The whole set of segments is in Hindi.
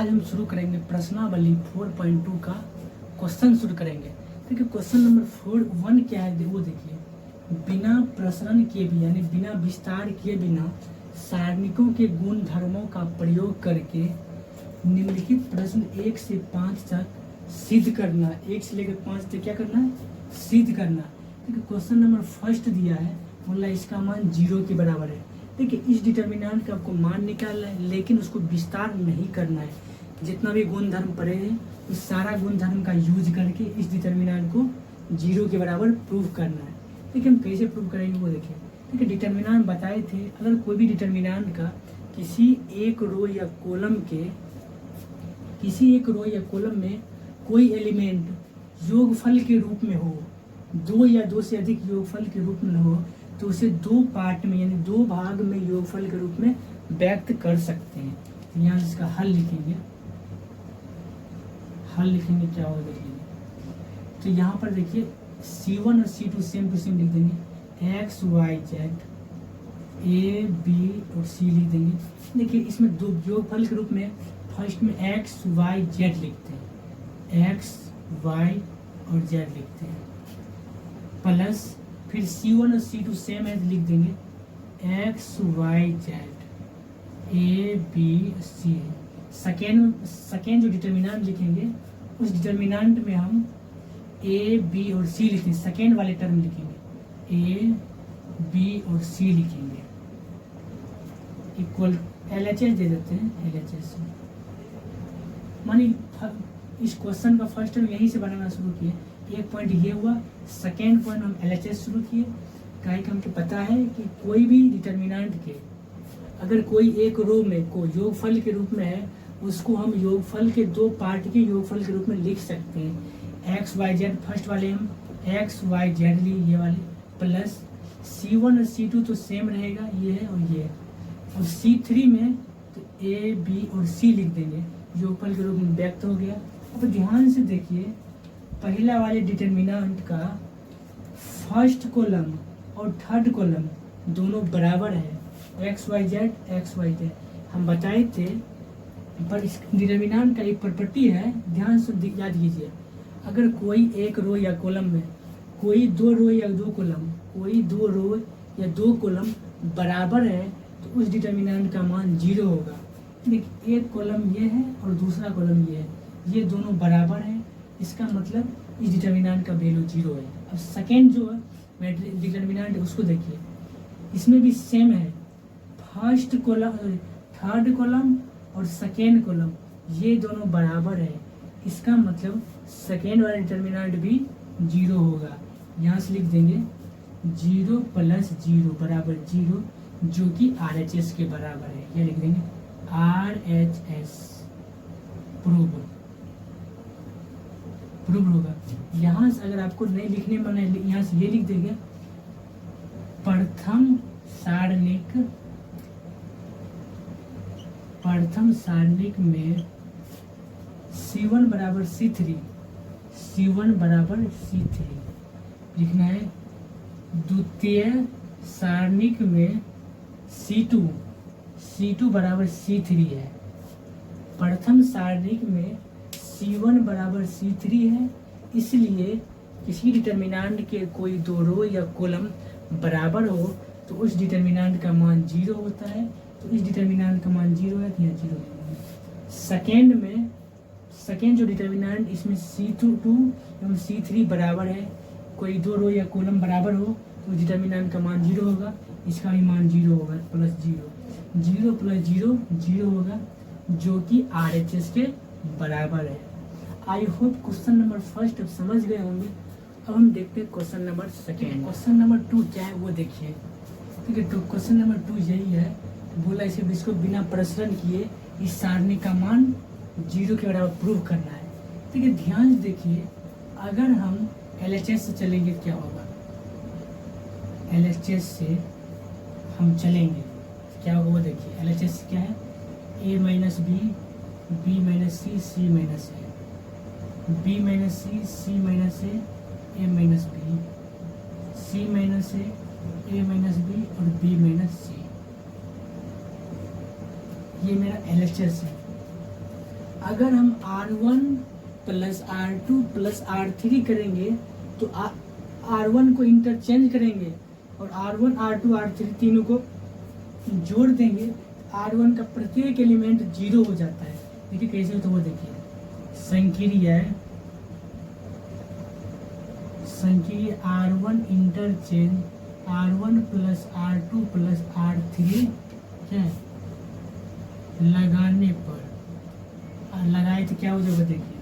आज हम शुरू करेंगे प्रश्नावली 4.2 का क्वेश्चन शुरू करेंगे। देखिए क्वेश्चन नंबर 4.1 क्या है वो देखिए, बिना प्रसरण किए भी यानी बिना विस्तार किए बिना सारणिकों के गुण धर्मों का प्रयोग करके निम्नलिखित प्रश्न 1 से 5 तक सिद्ध करना। 1 से लेकर 5 तक क्या करना है, सिद्ध करना। देखिए क्वेश्चन नंबर फर्स्ट दिया है, बोला इसका मान 0 के बराबर है। देखिए इस डिटर्मिनेंट का आपको मान निकालना है, लेकिन उसको विस्तार नहीं करना है। जितना भी गुण धर्म पड़े हैं इस सारा गुण धर्म का यूज करके इस डिटर्मिनेंट को 0 के बराबर प्रूव करना है। देखिए हम कैसे प्रूव करेंगे वो देखिए। देखिए डिटर्मिनेंट बताए थे, अगर कोई भी डिटर्मिनेंट का किसी एक रो या कॉलम में कोई एलिमेंट योगफल के रूप में हो, 2 या 2 से अधिक योगफल के रूप में हो, तो उसे 2 पार्ट में यानी 2 भाग में योगफल के रूप में व्यक्त कर सकते हैं। तो यहाँ इसका हल लिखेंगे, क्या होगा देखिए। तो यहाँ पर देखिए C1 और C2 सेम टू सेम लिख देंगे, x y z a b और c लिख देंगे। देखिए इसमें 2 योगफल के रूप में फर्स्ट में x y z लिखते हैं, x y और z लिखते हैं, प्लस फिर C1 और C2 सेम है लिख देंगे, x y z a b c। Second जो डिटर्मिनेंट लिखेंगे उस डिटर्मिनेंट में हम a b और c लिखेंगे, सेकेंड वाले टर्म लिखेंगे a b और c लिखेंगे, इक्वल LHS दे देते हैं, LHS मानी इस क्वेश्चन का फर्स्ट टर्म यहीं से बनाना शुरू किए। एक पॉइंट ये हुआ, सेकेंड पॉइंट हम LHS शुरू किए। काहे कि हमको पता है कि कोई भी डिटर्मिनेंट के अगर कोई एक रो में को योगफल के रूप में है, उसको हम योगफल के 2 पार्ट के योगफल के रूप में लिख सकते हैं। x y z फर्स्ट वाले हम x y z लिए, ये वाले, प्लस C1 और C2 तो सेम रहेगा, ये है और ये है, और C3 में तो a b और c लिख देंगे, योगफल के रूप में व्यक्त हो गया। अब ध्यान से देखिए, पहला वाले डिटर्मिनेंट का फर्स्ट कॉलम और थर्ड कॉलम दोनों बराबर है, x y z। हम बताए थे, पर इस डिटर्मिनेंट का एक प्रॉपर्टी है, ध्यान से याद कीजिए। अगर कोई एक रो या कॉलम में कोई 2 रो या 2 कॉलम बराबर है तो उस डिटर्मिनेंट का मान 0 होगा। देखिए एक कॉलम ये है और दूसरा कॉलम ये है, ये दोनों बराबर है, इसका मतलब इस डिटर्मिनेंट का वैल्यू 0 है। अब सेकेंड जो है डिटर्मिनेंट उसको देखिए, इसमें भी सेम है, फर्स्ट कॉलम थर्ड कॉलम और सेकेंड कॉलम ये दोनों बराबर है, इसका मतलब सेकेंड वाला डिटर्मिनेंट भी 0 होगा। यहाँ से लिख देंगे 0 + 0 बराबर 0, जो कि RHS के बराबर है। ये लिख देंगे RHS प्रूव होगा। यहाँ से अगर आपको नहीं लिखने मन है, यहाँ से ये लिख देंगे, प्रथम सारणिक में C1 बराबर C3 लिखना है। द्वितीय सारणिक में C2 बराबर C3 है। प्रथम सारणिक में C1 बराबर C3 है, इसलिए किसी डिटर्मिनेंट के कोई 2 रो या कॉलम बराबर हो तो उस डिटर्मिनेंट का मान 0 होता है। तो इस डिटर्मिनेंट का मान 0 है, तो यहाँ 0 है। सेकेंड जो डिटर्मिनेंट, इसमें C2 एवं C3 बराबर है, कोई 2 रो या कॉलम बराबर हो तो डिटर्मिनेंट का मान 0 होगा, इसका भी मान 0 होगा, प्लस 0 + 0 होगा, जो कि RHS के बराबर है। I hope question number first अब समझ गए होंगे। अब हम देखते हैं question number second. Question number 2 क्या है वो देखिए। ठीक है, तो क्वेश्चन नंबर 2 यही है, बोला इसे इसको बिना प्रसरण किए इस सारणी का मान 0 के बराबर प्रूव करना है। ठीक है, ध्यान से देखिए, अगर हम LHS से चलेंगे क्या होगा, LHS से हम चलेंगे क्या होगा वो देखिए। LHS क्या है, a - b, b - c, c - a, b - c, c - a, a - b, c - a, a - b और b - c। ये मेरा LHS है। अगर हम R1 plus R2 plus R3 करेंगे तो R1 को इंटरचेंज करेंगे और R1 R2 R3 तीनों को जोड़ देंगे। R1 का प्रत्येक एलिमेंट 0 हो जाता है। देखिए कैसे होता है वो देखिए। संकीर्ण R1 interchange R1 plus R2 plus R3 क्या है लगाने पर लगाए तो क्या हो जाएगा देखिए।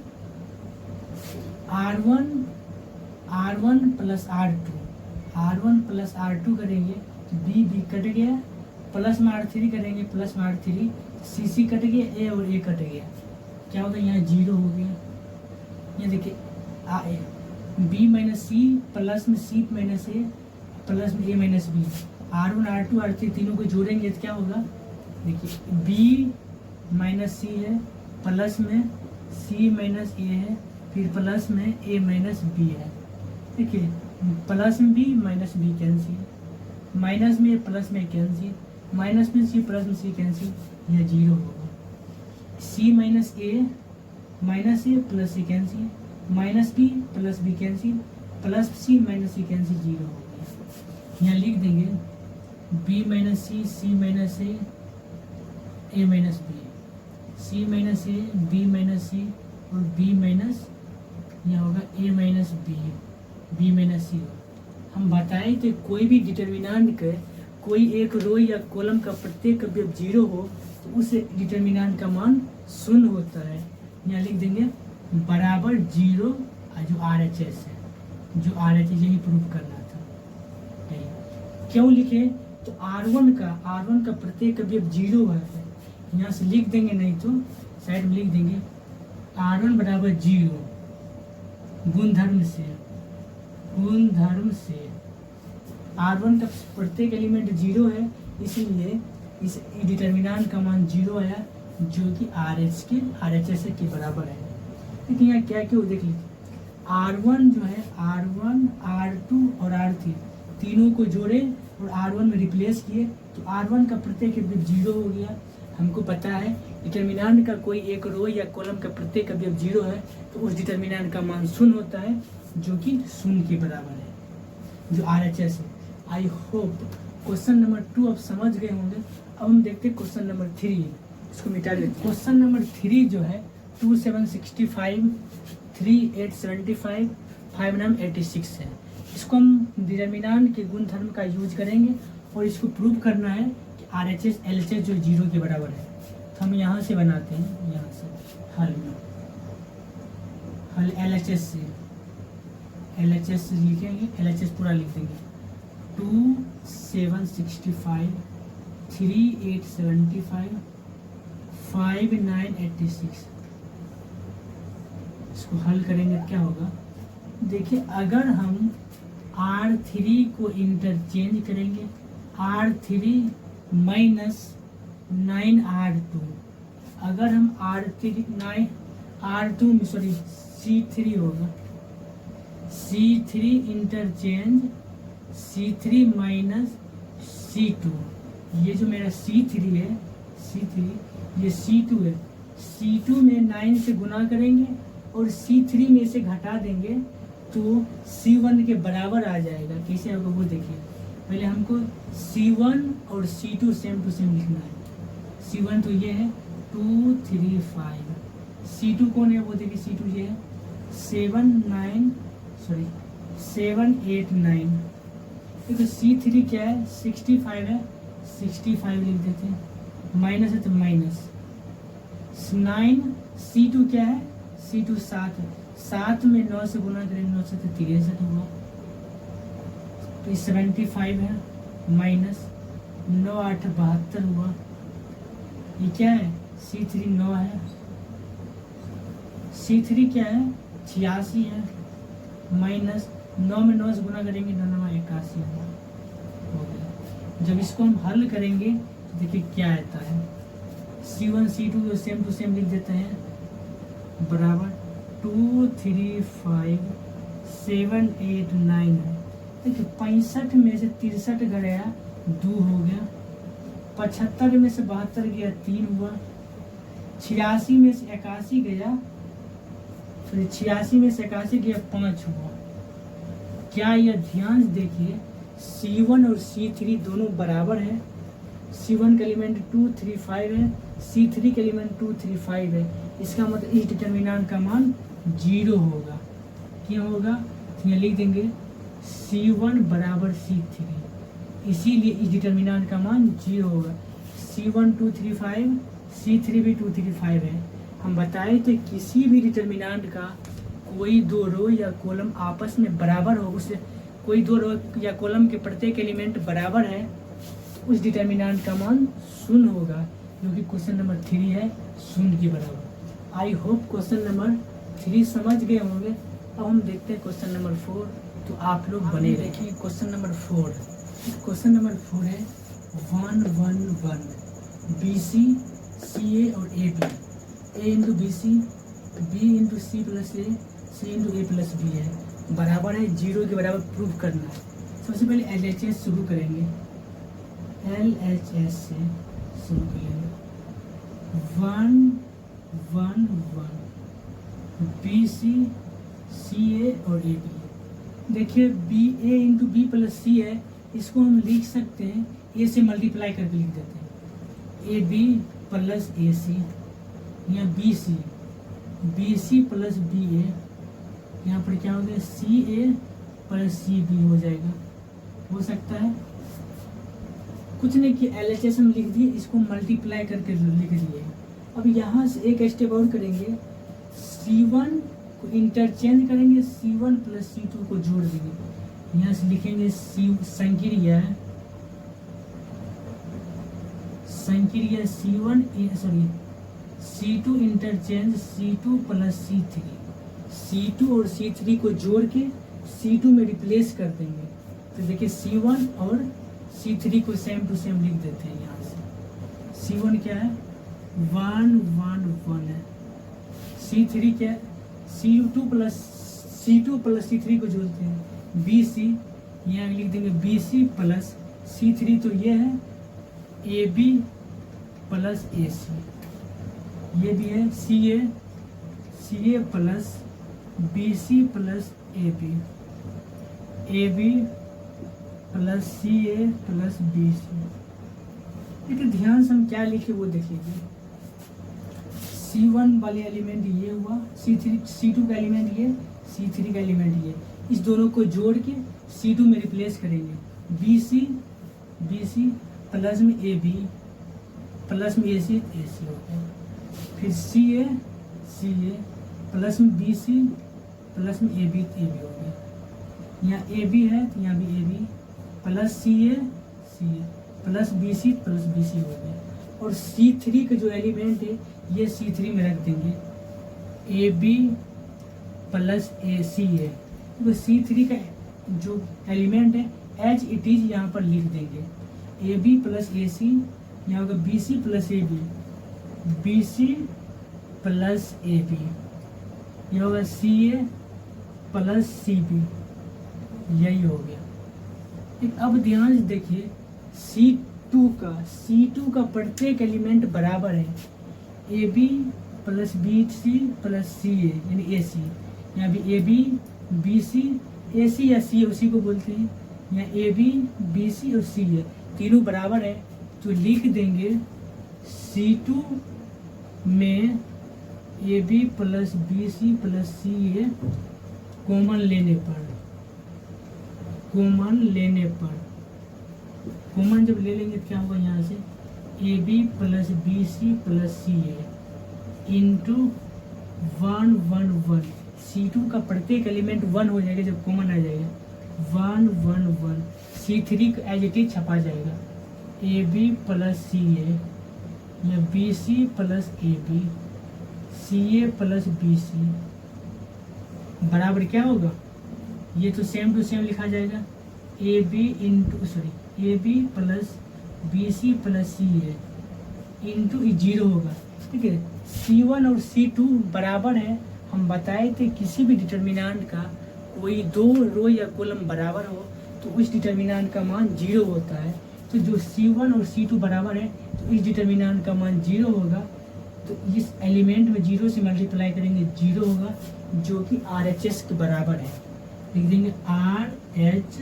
R1 plus R1 plus R2 करेंगे तो B कट गया, प्लस में R3 करेंगे प्लस में R3 C कट गया, A और A कट गया, क्या होगा यहाँ 0 हो गया। ये देखिए B माइनस C प्लस में C माइनस A प्लस में A minus B, R1 R2 R3 तीनों को जोड़ेंगे तो क्या होगा देखिए। B माइनस C है, प्लस में C माइनस A है, फिर प्लस में A माइनस B है। देखिए प्लस में B minus B cancel, minus में प्लस में कैंसिल, माइनस में C प्लस में C कैंसिल, यह 0 होगा। C minus A plus C cancel, minus B plus B cancel, plus C minus C cancel 0 हो गया। यहाँ लिख देंगे B minus C minus A minus B, C minus A B minus C और B माइनस यहाँ होगा A minus B minus C। हम बताएं तो कोई भी डिटर्मिनेंट के कोई एक रो या कॉलम का प्रत्येक कभी 0 हो तो उस डिटर्मिनेंट का मान 0 होता है। यहाँ लिख देंगे बराबर 0 जो RHS है, जो RHS यही प्रूव करना था। क्यों लिखे तो R1 का प्रत्येक कभी 0 है, यहाँ से लिख देंगे, नहीं तो साइड में लिख देंगे R1 बराबर 0 गुणधर्म से R1 का प्रत्येक एलिमेंट 0 है, इसीलिए इस डिटर्मिनेंट का मान 0 आया जो कि RHS के बराबर है। लेकिन यहाँ क्या क्यों देख लीजिए, R1 जो है R1 R2 और R3 तीनों को जोड़े और R1 में रिप्लेस किए तो R1 का प्रत्येक एलिमेंट 0 हो गया। हमको पता है डिटर्मिनेंट का कोई एक रो या कॉलम का प्रत्येक अवयव 0 है तो उस डिटर्मिनेंट का मान 0 होता है जो कि 0 के बराबर है, जो RHS है। आई होप क्वेश्चन नंबर 2 आप समझ गए होंगे। अब हम देखते हैं क्वेश्चन नंबर 3, इसको मिटा देते हैं। क्वेश्चन नंबर 3 जो है 2765 3875 5986 है। इसको हम डिटर्मिनेंट के गुणधर्म का यूज करेंगे और इसको प्रूव करना है कि RHS LHS जो 0 के बराबर है। तो हम यहाँ से बनाते हैं, यहाँ से हल LHS से लिखेंगे, LHS पूरा लिख देंगे 2765 3875 5986। इसको हल करेंगे क्या होगा देखिए। अगर हम R3 को इंटरचेंज करेंगे R3 माइनस 9R2, अगर हम C3 होगा C3 interchange C3 minus C2, ये जो मेरा C3 है ये C2 है, C2 में 9 से गुना करेंगे और C3 में से घटा देंगे तो C1 के बराबर आ जाएगा। कैसे होगा वो देखिए। पहले हमको C1 और C2 सेम टू सेम लिखना है। C1 तो ये है 235, C2 कौन है वो देखिए, C2 ये है 789। देखो C3 क्या है 65 है, 65 लिख देते हैं, माइनस है तो माइनस 9। C2 क्या है C2 7 है, 7 में 9 से गुना करेंगे 9 से तो 63 होगा, तो 75 है माइनस 9 8 72 हुआ। ये क्या है C3 9 है, C3 क्या है 86 है, माइनस 9 में 9 से गुना करेंगे 9 9 81 हो गया। जब इसको हम हल करेंगे तो देखिए क्या आता है। C1 C2 same to same लिख देते हैं, बराबर 235 789 है। देखिए 65 में से 63 गया 2 हो गया, 75 में से 72 गया 3 हुआ, 86 में से 81 गया, तो 86 में से 81 गया 5 हुआ। क्या यह ध्यान से देखिए C1 और C3 दोनों बराबर है। C1 का एलिमेंट 2 3 5 है, C3 का एलिमेंट 2 3 5 है। इसका मतलब इस डिटर्मिनेंट का मान 0 होगा। क्यों होगा? तो यहाँ लिख देंगे C1 बराबर C3, इसीलिए इस डिटर्मिनेंट का मान 0 होगा। C1 2 3 5, C3 भी 2 3 5 है। हम बताए थे किसी भी डिटर्मिनेंट का कोई दो रो या कॉलम आपस में बराबर हो, उसे कोई दो रो या कॉलम के प्रत्येक एलिमेंट बराबर है, उस डिटर्मिनेंट का मान 0 होगा, जो कि क्वेश्चन नंबर 3 है, 0 के बराबर। आई होप क्वेश्चन नंबर 3 समझ गए होंगे। अब हम देखते हैं क्वेश्चन नंबर 4, तो आप लोग बने रखिए। क्वेश्चन नंबर 4, क्वेश्चन नंबर 4 है 1 1 1 BC CA और AB, A into BC B into C plus A C into A plus B है, बराबर है 0 के बराबर प्रूव करना है। सबसे पहले LHS शुरू करेंगे, LHS से शुरू करेंगे। 1 1 1 BC CA और AB। देखिए BA into B plus C है, इसको हम लिख सकते हैं A से मल्टीप्लाई करके लिख देते हैं, AB प्लस AC, यहाँ BC प्लस BA, यहाँ पर क्या हो गया CA प्लस CB हो जाएगा। हो सकता है कुछ नहीं कि LHS हम लिख दिए, इसको मल्टीप्लाई करके लिख दिए। अब यहाँ से एक स्टेप और करेंगे, C1 को इंटरचेंज करेंगे, C1 प्लस C2 को जोड़ देंगे। यहाँ से लिखेंगे संक्रिया C1 C2 interchange C2 plus C3, C2 और C3 को जोड़ के C2 में रिप्लेस कर देंगे। तो देखिए C1 और C3 को सेम टू सेम लिख देते हैं। यहाँ से C1 क्या है 1 1 1 है, C3 क्या है C2 प्लस C3 को जोड़ते हैं BC, यहाँ लिख देंगे BC प्लस C3, तो ये है AB प्लस AC, ये भी है CA plus BC plus AB plus CA plus BC। लेकिन ध्यान से हम क्या लिखे वो देख लीजिए। C1 वाले एलिमेंट ये हुआ, C2 का एलिमेंट ये, C3 का एलिमेंट ये, इस दोनों को जोड़ के C2 में रिप्लेस करेंगे। BC प्लस में AB प्लस में AC हो गया, फिर CA प्लस में BC प्लस में AB हो गया। यहाँ AB है तो यहाँ भी AB plus CA plus BC plus BC हो गया। और C3 का जो एलिमेंट है ये C3 में रख देंगे, AB प्लस AC है, तो C3 का जो एलिमेंट है एज इट इज यहाँ पर लिख देंगे। AB प्लस AC, यहाँ होगा BC plus AB, BC plus AB, यह होगा CA प्लस CB, यही हो गया। अब ध्यान से देखिए C2 का प्रत्येक एलिमेंट बराबर है AB plus BC plus CA यानी AC, यहाँ भी AB BC AC या C उसी को बोलते हैं, यहाँ AB BC और CA तीनों बराबर है, तो लिख देंगे C2 में AB plus BC plus CA common जब ले लेंगे तो क्या होगा, यहाँ से AB plus BC plus CA into 1 1 1, C2 का प्रत्येक एलिमेंट 1 हो जाएगा जब कॉमन आ जाएगा, 1 1 1, C3 का एज इट इज छपा जाएगा, AB प्लस CA या BC plus AB CA plus BC बराबर क्या होगा, ये तो सेम टू सेम लिखा जाएगा, AB plus BC plus CA into 0 होगा। ठीक है, C1 और C2 बराबर है। हम बताए थे किसी भी डिटर्मिनेंट का कोई दो रो या कॉलम बराबर हो तो उस डिटर्मिनेंट का मान 0 होता है। तो जो C1 और C2 बराबर है तो इस डिटर्मिनेंट का मान 0 होगा। तो इस एलिमेंट में 0 से मल्टीप्लाई करेंगे 0 होगा, जो कि RHS के बराबर है। लिख देंगे RHS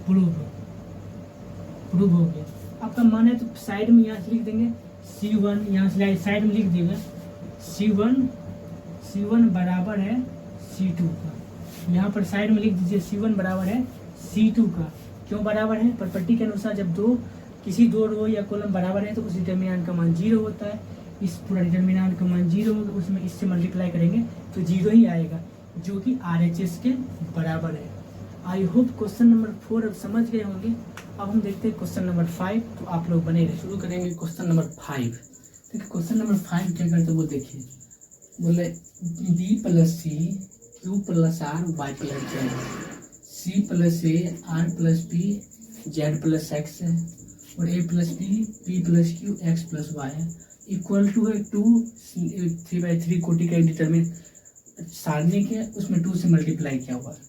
प्रूव हो गया। आपका मन है तो साइड में यहाँ से लिख देंगे C1, यहाँ से साइड में लिख देंगे C1 बराबर है C2 का। यहाँ पर साइड में लिख दीजिए C1 बराबर है C2 का। क्यों बराबर है? प्रॉपर्टी के अनुसार जब किसी दो रो या कॉलम बराबर है तो उस डिटर्मिनेंट का मान 0 होता है। इस पूरा डिटर्मिनेंट का मान 0 होगा, उसमें इससे मल्टीप्लाई करेंगे तो 0 ही आएगा, जो कि RHS के बराबर है। आई होप क्वेश्चन नंबर 4 अब समझ गए होंगे। अब हम देखते हैं क्वेश्चन नंबर 5, तो आप लोग बने रहे। शुरू करेंगे क्वेश्चन नंबर 5। देखिए क्वेश्चन नंबर 5 क्या करते वो देखिए। बोले B + C Q + R Y + Z, C + A R + B Z + X है, और A + B P + Q X + Y है, इक्वल टू है 2 3/3 कोटि का डिटर्मिनेंट सारणी के, उसमें 2 से मल्टीप्लाई किया हुआ है।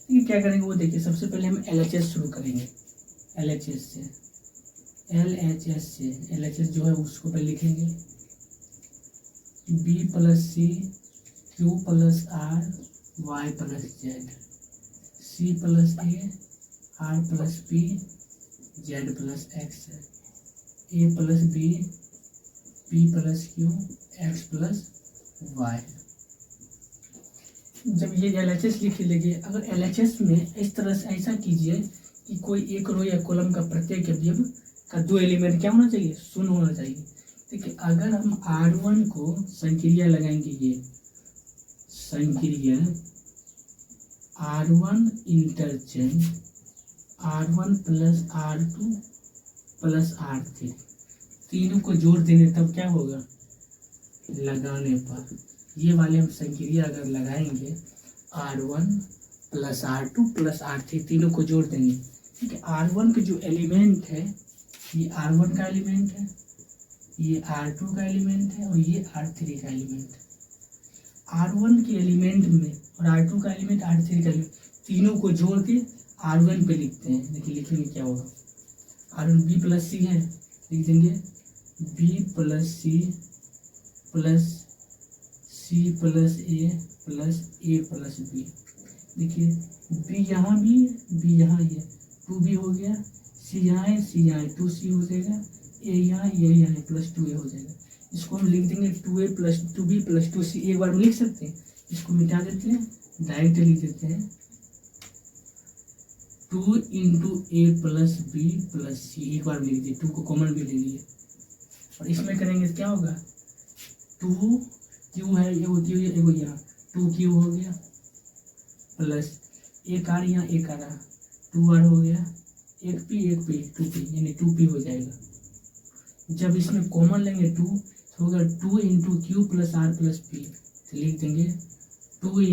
ये क्या करेंगे वो देखिए। सबसे पहले हम LHS शुरू करेंगे। LHS जो है उसको पहले लिखेंगे B + C Q + R Y + Z, C + A R + B Z + X है, A + B P + Q X + Y है। जब ये LHS लिख लीजिए, अगर LHS में इस तरह से ऐसा कीजिए कि कोई एक रो या कॉलम का प्रत्येक अवयव का 2 एलिमेंट क्या होना चाहिए? 0 होना चाहिए। देखिए अगर हम R1 को संक्रिया लगाएंगे, ये संक्रिया R1 interchange R1 + R2 + R3, तीनों को जोड़ देंगे तब क्या होगा? लगाने पर ये वाले हम संक्रिया अगर लगाएंगे R1 + R2 + R3, तीनों को जोड़ देंगे। ठीक है, R1 के जो एलिमेंट है ये R1 का एलिमेंट है, ये R2 का एलिमेंट है, और ये R3 का एलिमेंट है। R1 के एलिमेंट में और R2 का एलिमेंट, R3 का एलिमेंट, तीनों को जोड़ के R1 पे लिखते हैं। देखिए लिखेंगे क्या होगा। R1 B + C है, लिख देंगे B + C + C + A + B। देखिए B यहाँ भी है, B यहाँ ही है, 2B हो गया, C यहाँ है, C यहाँ है, 2C हो जाएगा, A यहाँ है, ये यहाँ है, +2A हो जाएगा। इसको हम लिख देंगे 2A + 2B + 2C। एक बार में लिख सकते हैं, इसको मिटा देते हैं, डायरेक्ट लिख देते हैं 2 × A + B + C। एक बार में लिख दिए, 2 को कॉमन भी ले लिए, और इसमें करेंगे क्या होगा? 2Q है, ये होती है एगो यहाँ, 2Q हो गया, प्लस एक R यहाँ, एक R 2R हो गया, एक P 2P, यानी 2P हो जाएगा। जब इसमें कॉमन लेंगे 2 तो होगा 2 × Q + R + P, तो लिख देंगे 2 ×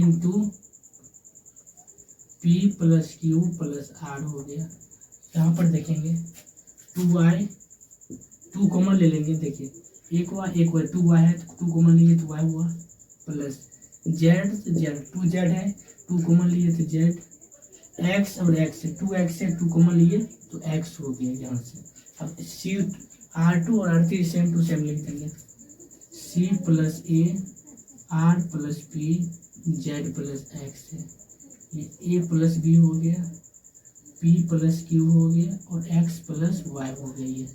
P + Q + R हो गया। यहाँ पर देखेंगे 2Y, 2 कॉमन ले लेंगे। देखिए एक Y 2Y है, तो 2 कॉमन लिए तो Y हुआ, प्लस Z 2Z है, 2 कॉमन लिए तो Z, X और X है, 2X है, 2 कॉमन लिए तो X हो गया यहाँ से। अब C R2 और R3 सेम टू सेम लिख देंगे, C + A R + P Z + X है, ये A + B हो गया, P + Q हो गया, और X + Y हो गया। ये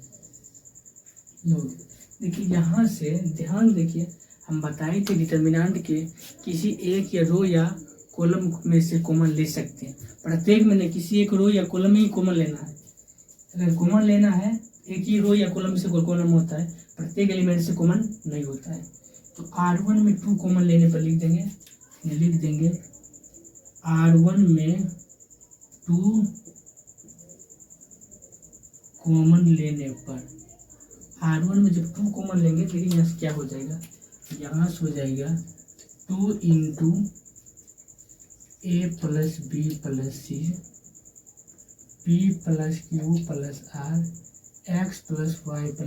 हो गया। देखिए यहाँ से ध्यान देखिए, हम बताए थे डिटर्मिनेंट के किसी एक या रो या कॉलम में से कॉमन ले सकते हैं। प्रत्येक में नहीं, किसी एक रो या कॉलम में ही कॉमन लेना है। अगर कॉमन लेना है, एक ही रो या कॉलम से कॉलम होता है, प्रत्येक एलिमेंट से कॉमन नहीं होता है। तो R1 में 2 कॉमन लेने पर लिख देंगे R1 में 2 कॉमन लेने पर, R1 में जब 2 कॉमन लेंगे, लेकिन यहाँ से क्या हो जाएगा? यहाँ से हो जाएगा 2 × A + B + C P + Q + R X + Y +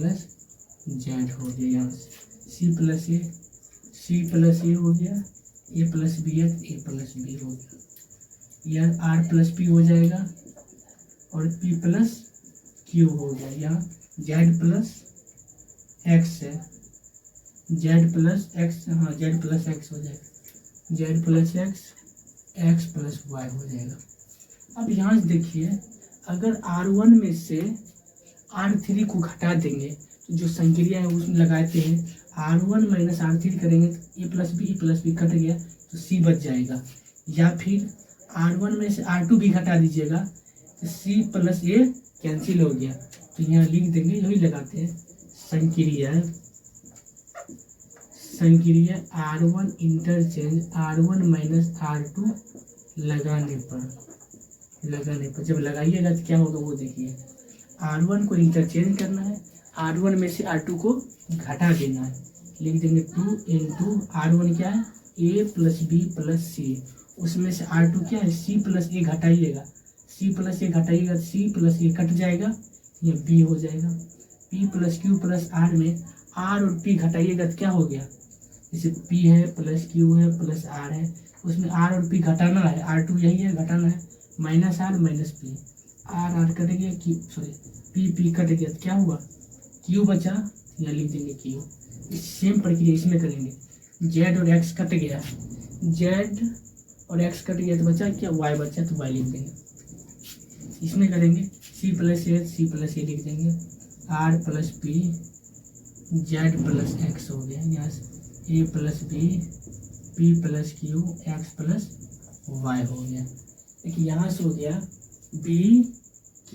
Z हो गया। यहाँ से C + A हो गया, A + B है, A + B हो गया, यह R + P हो जाएगा, और P + Q हो गया, यहाँ Z + एक्स है, जेड प्लस एक्स, हाँ जेड प्लस एक्स हो जाएगा, z plus x, x plus y हो जाएगा। अब यहाँ से देखिए, अगर R1 में से R3 को घटा देंगे तो जो संक्रिया है उसमें लगाते हैं, R1 माइनस R3 करेंगे तो ए प्लस बी कट गया तो C बच जाएगा, या फिर R1 में से R2 भी घटा दीजिएगा तो C प्लस ए कैंसिल हो गया। तो यहाँ लिख देंगे, यही लगाते हैं, संक्रिया R1 interchange R1 minus R2 लगाने पर जब लगाइएगा तो क्या होगा वो देखिए, R1 को इंटरचेंज करना है, R1 में से R2 को घटा देना है, लिख देंगे 2 इंटू R1 क्या है A plus b plus C, उसमें से R2 क्या है C प्लस ए घटाइएगा, C प्लस ए घटाइएगा तो C प्लस ए कट जाएगा, ये B हो जाएगा, P plus Q plus R में R और P घटाइएगा तो क्या हो गया, जैसे P है प्लस Q है प्लस R है, उसमें R और P घटाना है, R2 यही है घटाना है, minus R minus P, R cut गया, P कट गया तो क्या हुआ, Q बचा, या लिख देंगे Q। इस सेम प्रक्रिया इसमें करेंगे, Z और X कट गया, Z और X कट गया तो बचा क्या, Y बचा, तो Y लिख देंगे। इसमें करेंगे C प्लस ए लिख देंगे, R plus P, Z plus X हो गया, यहाँ से A plus B, P plus Q, X plus Y हो गया। देखिए यहाँ से हो गया B Q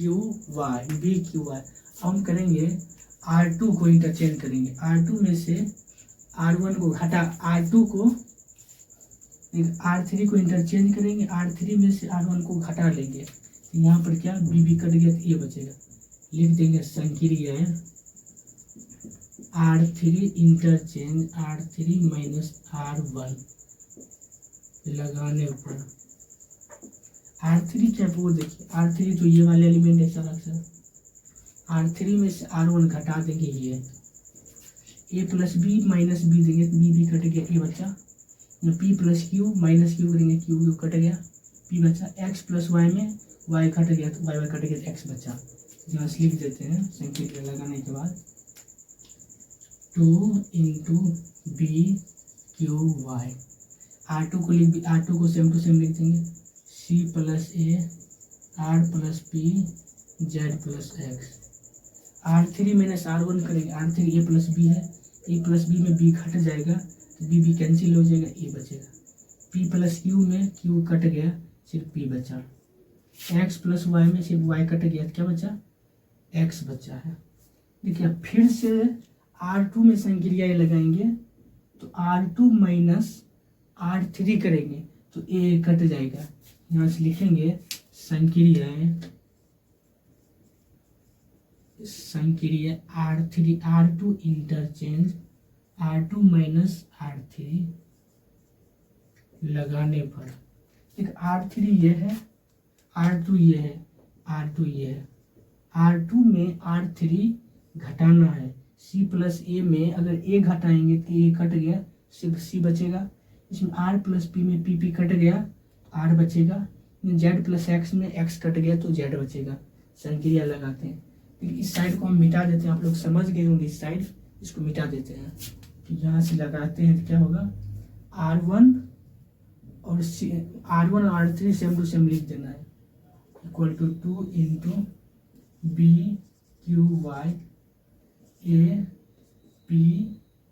Y। हम करेंगे R2 को इंटरचेंज करेंगे, R2 में से R1 को घटा, R2 को R3 को इंटरचेंज करेंगे, R3 में से R1 को घटा लेंगे, तो यहाँ पर क्या B कट गया तो ये बचेगा, लिख देंगे संक्रिया R3 interchange R3 minus R1 लगाने पर, R3 क्या वो देखिए, R3 तो ये वाले एलिमेंट ऐसा रखा, R3 में से R1 घटा देंगे, ये A plus b minus b देंगे, बी कट गया, ए बचा, या P plus Q minus Q करेंगे, Q कट गया, P बचा, X प्लस वाई में Y कट गया तो Y कट गया तो X बचा। यहाँ से लिख देते हैं संक्रिया लगाने के बाद 2 into b q Y, R2 को सेम टू सेम लिख देंगे, C प्लस ए R plus P Z plus X, R3 minus R1 करेंगे, R3 A प्लस बी है, A प्लस बी में B घट जाएगा तो B कैंसिल हो जाएगा, A बचेगा, P प्लस Q में Q कट गया सिर्फ P बचा, X प्लस Y में सिर्फ Y कट गया तो क्या बचा, X बचा है। देखिए फिर से R2 में संक्रिया लगाएंगे तो R2 माइनस R3 करेंगे तो A कट जाएगा, यहाँ से लिखेंगे संक्रिया R2 interchange R2 minus R3 लगाने पर, एक R3 ये है, R2 ये है, R2 ये है, R2 में R3 घटाना है, C प्लस ए में अगर A घटाएंगे तो A कट गया सिर्फ C बचेगा, इसमें R प्लस P में P कट गया R बचेगा, Z प्लस X में X कट गया तो Z बचेगा। संक्रिया लगाते हैं, इस साइड को हम मिटा देते हैं, आप लोग समझ गए होंगे, इस साइड इसको मिटा देते हैं, तो यहाँ से लगाते हैं तो क्या होगा, R1 और R3 सेम टू सेम लिख देना है, equal to 2 into b q y a p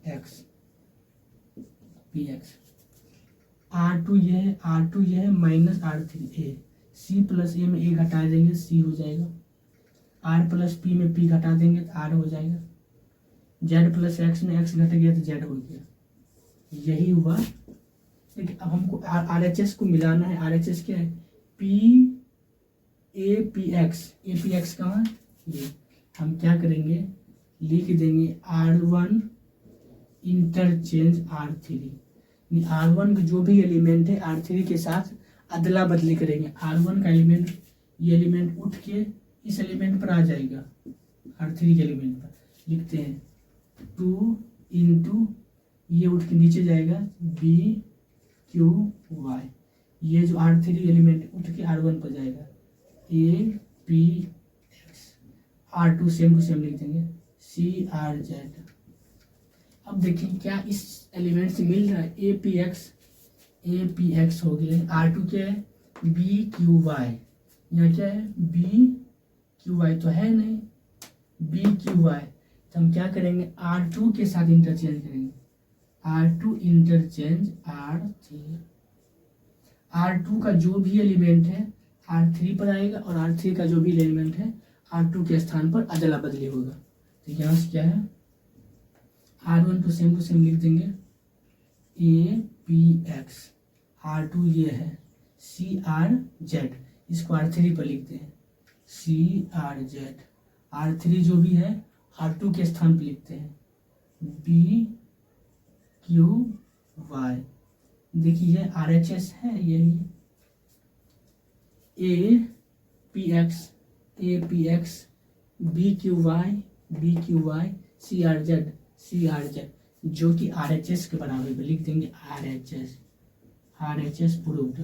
x R2 ये है minus R3 a, C plus a में ए घटा देंगे C हो जाएगा, R प्लस P में P घटा देंगे तो R हो जाएगा, Z प्लस X में X घट गया तो Z हो गया, यही हुआ। देखिए अब हमको RHS को मिलाना है, RHS क्या है, PAPX कहाँ है, ये हम क्या करेंगे, लिख देंगे R1 इंटरचेंज R3, R1 का जो भी एलिमेंट है R3 के साथ अदला बदली करेंगे, R1 का एलिमेंट, ये एलिमेंट उठ के इस एलिमेंट पर आ जाएगा, R3 के एलिमेंट पर लिखते हैं 2 इंटू ये उठ के नीचे जाएगा B Q Y, ये जो R3 एलिमेंट उठ के R1 पर जाएगा A P X, R2 same to same लिख देंगे C R Z अब देखिए क्या इस एलिमेंट से मिल रहा है, ए पी एक्स हो गया, R2 क्या है, बी क्यू वाई, यहाँ क्या है बी क्यू वाई तो है नहीं, बी क्यू वाई, तो हम क्या करेंगे R2 के साथ इंटरचेंज करेंगे, R2 इंटरचेंज R2 का जो भी एलिमेंट है R3 पर आएगा और R3 का जो भी एलिमेंट है R2 के स्थान पर अदला बदली होगा। तो यहाँ से क्या है R1 टू सेम लिख देंगे, ए पी एक्स, R2 ये है सी आर जेड, इसको R3 पर लिखते हैं सी आर जेड, R3 जो भी है R2 के स्थान पर लिखते हैं बी क्यू वाई। देखिए RHS है यही, a p x b q y c r z जो कि RHS के बराबर पे लिख देंगे, RHS प्रूव्ड,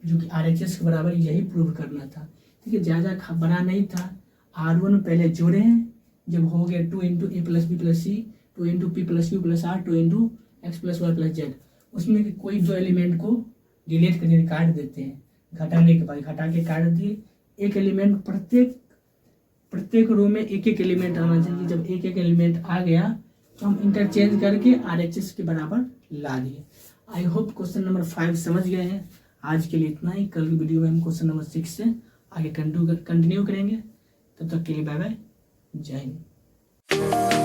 जो कि RHS के बराबर यही प्रूव करना था। ठीक है, ज़्यादा बना नहीं था। R1 पहले जोड़े हैं, जब हो गया 2 into a plus b plus c, 2 into p plus q plus r, 2 into x plus y plus z, उसमें कोई दो एलिमेंट को डिलीट करके काट देते हैं, घटाने के बाद घटा के काट दिए। एक एलिमेंट प्रत्येक रो में एक एक एलिमेंट आना चाहिए। जब एक एक एलिमेंट आ गया तो हम इंटरचेंज करके RHS के बराबर ला दिए। आई होप क्वेश्चन नंबर 5 समझ गए हैं। आज के लिए इतना ही, कल की वीडियो में हम क्वेश्चन नंबर 6 से आगे कंटिन्यू करेंगे। तब तक के लिए बाय बाय, जय हिंद।